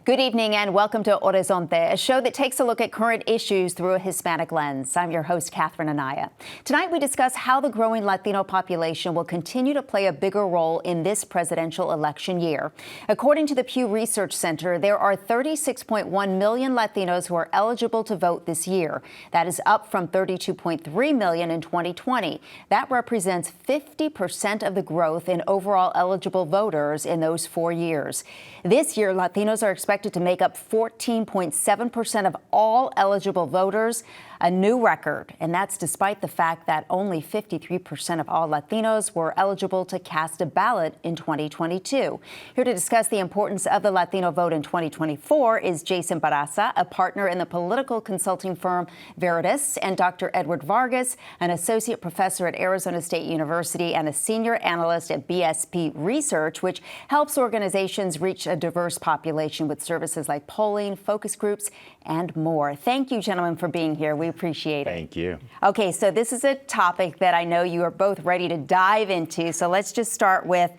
Good evening and welcome to Horizonte, a show that takes a look at current issues through a Hispanic lens. I'm your host, Catherine Anaya. Tonight we discuss how the growing Latino population will continue to play a bigger role in this presidential election year. According to the Pew Research Center, there are 36.1 million Latinos who are eligible to vote this year. That is up from 32.3 million in 2020. That represents 50% of the growth in overall eligible voters in those 4 years. This year, Latinos are expected to make up 14.7% of all eligible voters, a new record. And that's despite the fact that only 53% of all Latinos were eligible to cast a ballot in 2022. Here to discuss the importance of the Latino vote in 2024 is Jason Barraza, a partner in the political consulting firm Veritas, and Dr. Edward Vargas, an associate professor at Arizona State University and a senior analyst at BSP Research, which helps organizations reach a diverse population with services like polling, focus groups, and more. Thank you, gentlemen, for being here. We appreciate it. Thank you. Okay, so this is a topic that I know you are both ready to dive into. So let's just start with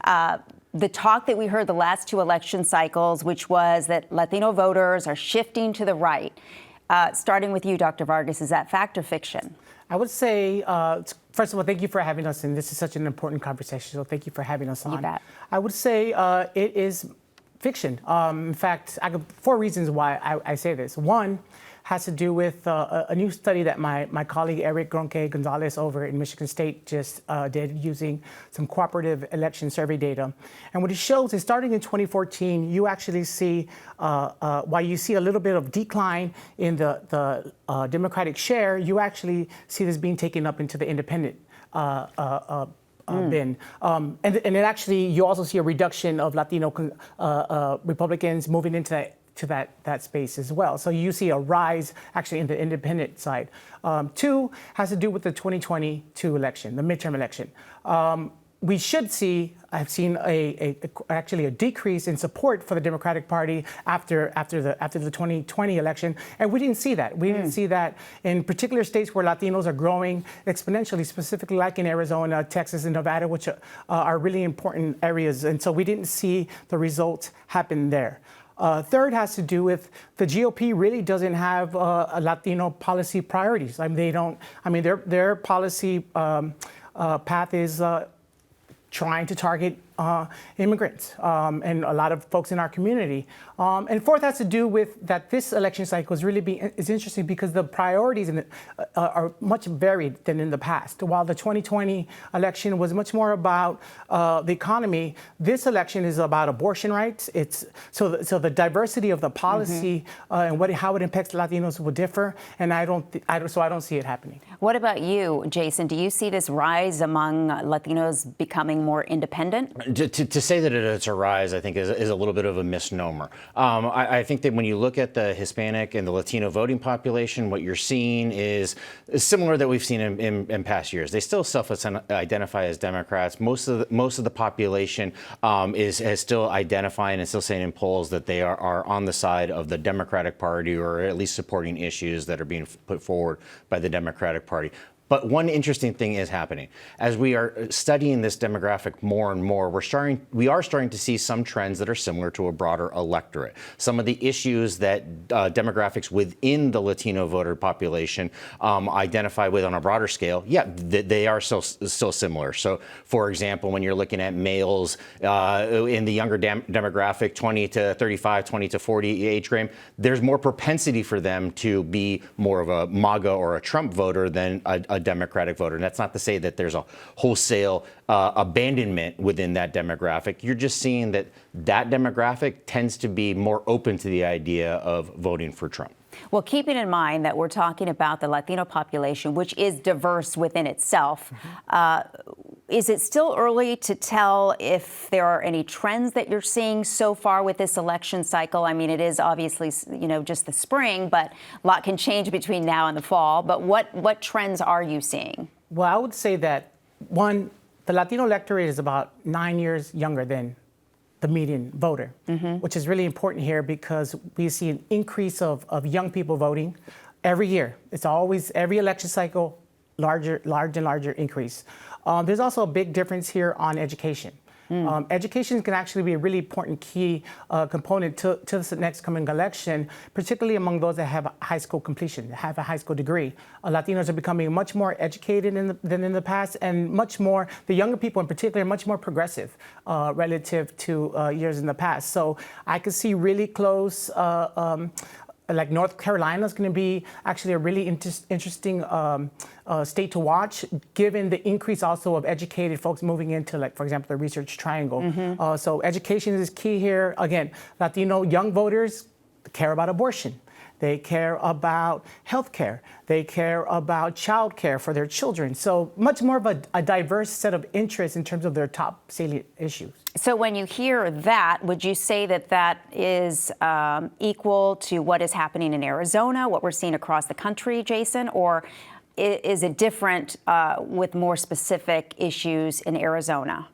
the talk that we heard the last two election cycles, which was that Latino voters are shifting to the right. Starting with you, Dr. Vargas, is that fact or fiction? I would say, first of all, thank you for having us, and this is such an important conversation, so thank you for having us on. You bet. I would say it is fiction. In fact, I have 4 reasons why I say this. One has to do with a new study that my colleague Eric Gronke Gonzalez over in Michigan State just did using some cooperative election survey data. And what it shows is starting in 2014, you actually see, while you see a little bit of decline in the Democratic share, you actually see this being taken up into the independent bin. And it actually, you also see a reduction of Latino Republicans moving into that space as well. So you see a rise actually in the independent side. 2 has to do with the 2022 election, the midterm election. We should see, I've seen actually a decrease in support for the Democratic Party after the 2020 election, and we didn't see that. We didn't see that in particular states where Latinos are growing exponentially, specifically like in Arizona, Texas, and Nevada, which are really important areas, and so we didn't see the results happen there. Third has to do with the GOP really doesn't have a Latino policy priorities. I mean, they don't. I mean, their policy path is trying to target immigrants and a lot of folks in our community. And fourth has to do with that this election cycle is interesting because the priorities in it are much varied than in the past. While the 2020 election was much more about the economy, this election is about abortion rights. It's so the diversity of the policy and how it impacts Latinos will differ. And I don't see it happening. What about you, Jason? Do you see this rise among Latinos becoming more independent? To say that it's a rise, I think, is a little bit of a misnomer. I think that when you look at the Hispanic and the Latino voting population, what you're seeing is similar that we've seen in past years. They still self-identify as Democrats. Most of the population is still identifying and still saying in polls that they are on the side of the Democratic Party, or at least supporting issues that are being put forward by the Democratic Party. But one interesting thing is happening. As we are studying this demographic more and more, we are starting to see some trends that are similar to a broader electorate. Some of the issues that demographics within the Latino voter population identify with on a broader scale, they are still similar. So, for example, when you're looking at males in the younger demographic, 20 to 35, 20 to 40 age range, there's more propensity for them to be more of a MAGA or a Trump voter than a Democratic voter. And that's not to say that there's a wholesale abandonment within that demographic. You're just seeing that demographic tends to be more open to the idea of voting for Trump. Well, keeping in mind that we're talking about the Latino population, which is diverse within itself, is it still early to tell if there are any trends that you're seeing so far with this election cycle? I mean, it is obviously, just the spring, but a lot can change between now and the fall. But what trends are you seeing? Well, I would say that, one, the Latino electorate is about 9 years younger than the median voter, which is really important here because we see an increase of young people voting every year. It's always, every election cycle, larger and larger increase. There's also a big difference here on education. Education can actually be a really important key component to this next coming election, particularly among those that have high school completion, have a high school degree. Latinos are becoming much more educated than in the past, and much more, the younger people in particular, much more progressive relative to years in the past. So I could see really close, like North Carolina is going to be actually a really interesting state to watch, given the increase also of educated folks moving into, like, for example, the Research Triangle. So education is key here. Again, Latino young voters care about abortion. They care about health care. They care about child care for their children. So much more of a diverse set of interests in terms of their top salient issues. So when you hear that, would you say that that is equal to what is happening in Arizona, what we're seeing across the country, Jason? Or is it different with more specific issues in Arizona?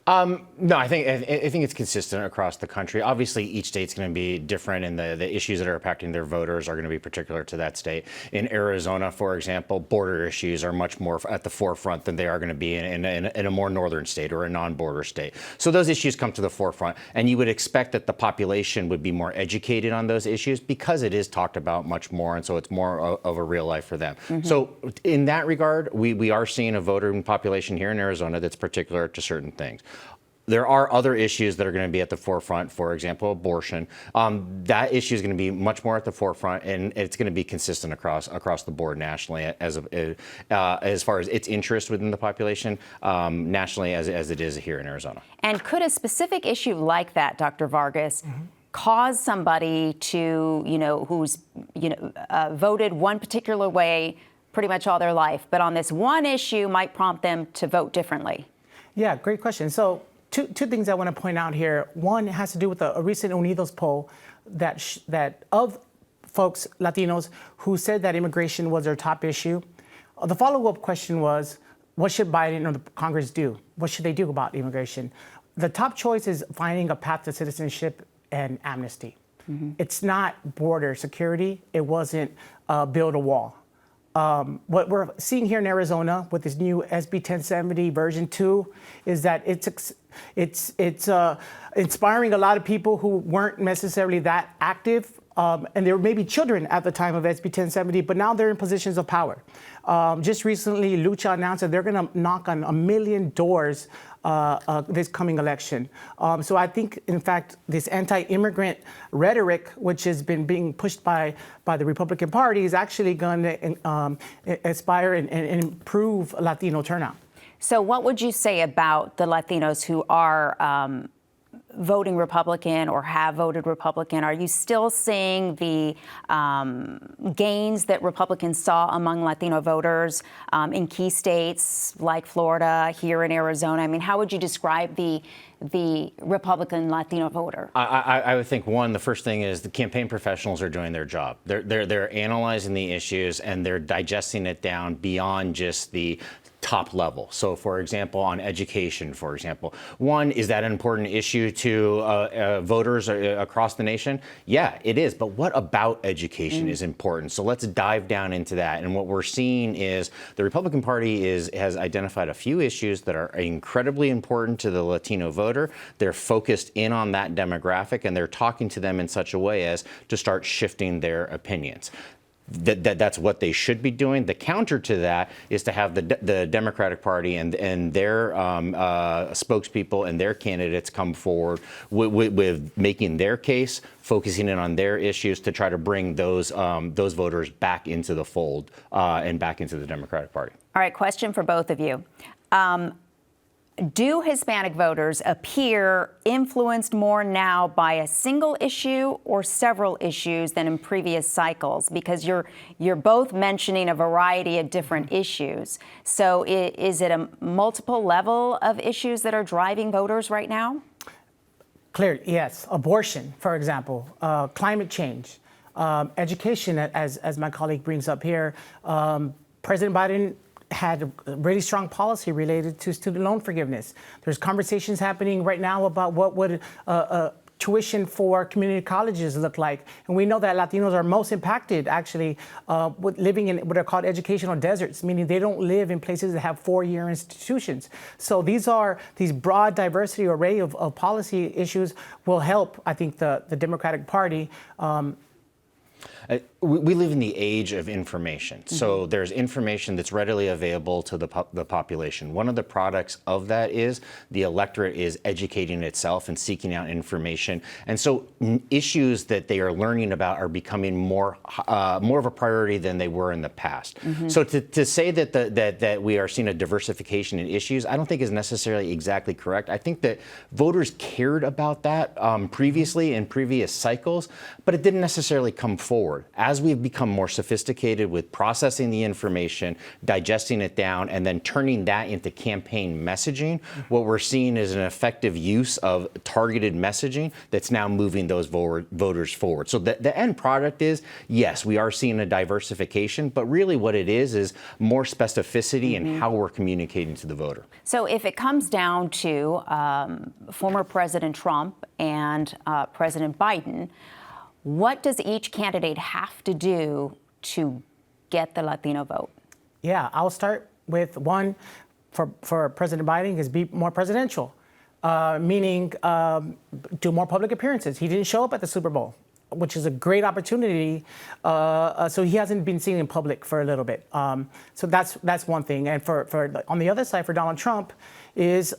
No, I think it's consistent across the country. Obviously, each state's going to be different, and the issues that are impacting their voters are going to be particular to that state. In Arizona, for example, border issues are much more at the forefront than they are going to be in a more northern state or a non-border state. So those issues come to the forefront, and you would expect that the population would be more educated on those issues because it is talked about much more, and so it's more of a real life for them. So in that regard, we are seeing a voter population here in Arizona that's particular to certain things. There are other issues that are going to be at the forefront, for example, abortion. That issue is going to be much more at the forefront, and it's going to be consistent across the board nationally as far as its interest within the population, nationally as it is here in Arizona. And could a specific issue like that, Dr. Vargas, cause somebody to, who's, voted one particular way pretty much all their life, but on this one issue might prompt them to vote differently? Yeah, great question. So two things I want to point out here. One has to do with a recent Unidos poll that of folks, Latinos, who said that immigration was their top issue. The follow-up question was, what should Biden or the Congress do? What should they do about immigration? The top choice is finding a path to citizenship and amnesty. It's not border security. It wasn't build a wall. What we're seeing here in Arizona with this new SB 1070 version 2 is that it's inspiring a lot of people who weren't necessarily that active, and they were maybe children at the time of SB 1070, but now they're in positions of power. Just recently, Lucha announced that they're going to knock on 1 million doors this coming election. So I think, in fact, this anti-immigrant rhetoric, which has been being pushed by the Republican Party, is actually going to inspire and improve Latino turnout. So what would you say about the Latinos who are voting Republican or have voted Republican? Are you still seeing the gains that Republicans saw among Latino voters in key states like Florida, here in Arizona? I mean, how would you describe the Republican Latino voter? I would think, one, the first thing is the campaign professionals are doing their job. They're analyzing the issues and they're digesting it down beyond just the top level. So, for example, on education, for example, one, is that an important issue to voters across the nation? Yeah, it is. But what about education is important? So let's dive down into that. And what we're seeing is the Republican Party has identified a few issues that are incredibly important to the Latino voter. They're focused in on that demographic, and they're talking to them in such a way as to start shifting their opinions. That's what they should be doing. The counter to that is to have the Democratic Party and their spokespeople and their candidates come forward with making their case, focusing in on their issues to try to bring those voters back into the fold and back into the Democratic Party. All right, question for both of you. Do Hispanic voters appear influenced more now by a single issue or several issues than in previous cycles? Because you're both mentioning a variety of different issues. So is it a multiple level of issues that are driving voters right now? Clearly, yes. Abortion, for example, climate change, education, as my colleague brings up here. President Biden had a really strong policy related to student loan forgiveness. There's conversations happening right now about what would tuition for community colleges look like? And we know that Latinos are most impacted, actually, with living in what are called educational deserts, meaning they don't live in places that have four-year institutions. So these broad diversity array of policy issues will help, I think, the Democratic Party. We live in the age of information. So there's information that's readily available to the population. One of the products of that is the electorate is educating itself and seeking out information. And so issues that they are learning about are becoming more of a priority than they were in the past. So to say that we are seeing a diversification in issues, I don't think is necessarily exactly correct. I think that voters cared about that previously in previous cycles, but it didn't necessarily come forward. As we've become more sophisticated with processing the information, digesting it down, and then turning that into campaign messaging, what we're seeing is an effective use of targeted messaging that's now moving those voters forward. So the end product is, yes, we are seeing a diversification, but really what it is more specificity in how we're communicating to the voter. So if it comes down to former President Trump and President Biden, what does each candidate have to do to get the Latino vote? Yeah, I'll start with one for President Biden is be more presidential, meaning do more public appearances. He didn't show up at the Super Bowl, which is a great opportunity. So he hasn't been seen in public for a little bit. So that's one thing. And for on the other side, for Donald Trump, is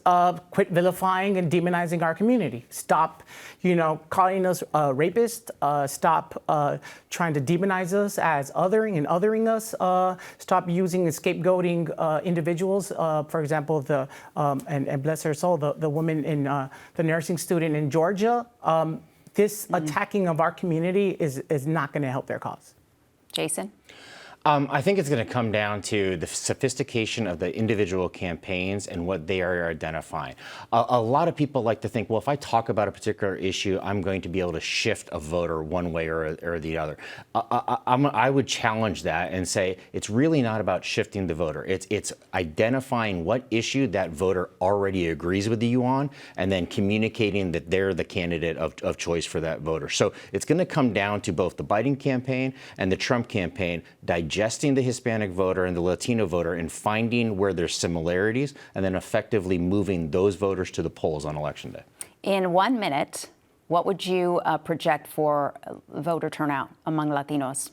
quit vilifying and demonizing our community. Stop, calling us rapists. Stop trying to demonize us as othering us. Stop using and scapegoating individuals. For example, and bless her soul, the woman in the nursing student in Georgia. This attacking of our community is not going to help their cause. Jason? I think it's going to come down to the sophistication of the individual campaigns and what they are identifying. A lot of people like to think, well, if I talk about a particular issue, I'm going to be able to shift a voter one way or the other. I would challenge that and say it's really not about shifting the voter. It's identifying what issue that voter already agrees with you on and then communicating that they're the candidate of choice for that voter. So it's going to come down to both the Biden campaign and the Trump campaign digesting the Hispanic voter and the Latino voter and finding where there's similarities and then effectively moving those voters to the polls on Election Day. In 1 minute, what would you project for voter turnout among Latinos?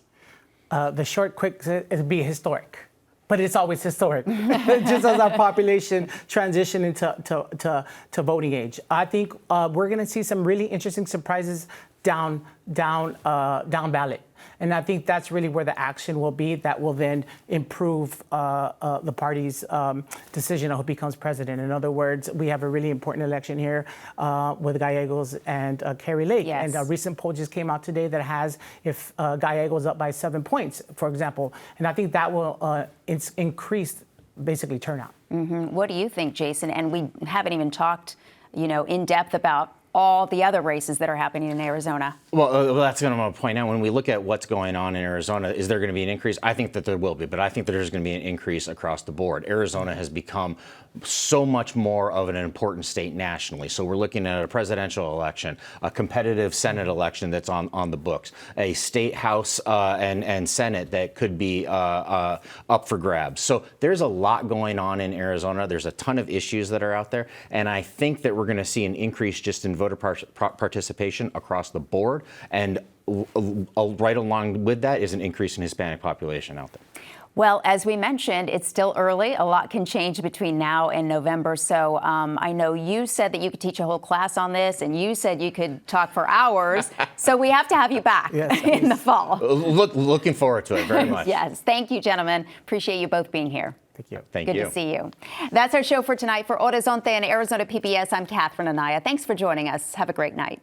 The short, quick, it'd be historic. But it's always historic, just as our population transition into voting age. I think we're going to see some really interesting surprises down ballot. And I think that's really where the action will be that will then improve the party's decision of who becomes president. In other words, we have a really important election here with Gallegos and Kari Lake. Yes. And a recent poll just came out today that has if Gallegos up by 7 points, for example. And I think that will increase basically turnout. What do you think, Jason? And we haven't even talked, in depth about all the other races that are happening in Arizona. Well, that's going to point out when we look at what's going on in Arizona, is there going to be an increase? I think that there will be, but I think that there's going to be an increase across the board. Arizona has become so much more of an important state nationally. So we're looking at a presidential election, a competitive Senate election that's on the books, a state House and Senate that could be up for grabs. So there's a lot going on in Arizona. There's a ton of issues that are out there. And I think that we're going to see an increase just in voter participation across the board. And right along with that is an increase in Hispanic population out there. Well, as we mentioned, it's still early. A lot can change between now and November. So I know you said that you could teach a whole class on this, and you said you could talk for hours. So we have to have you back in the fall. Looking forward to it very much. Yes. Thank you, gentlemen. Appreciate you both being here. Thank you. Thank you. Good to see you. That's our show for tonight. For Horizonte and Arizona PBS, I'm Catherine Anaya. Thanks for joining us. Have a great night.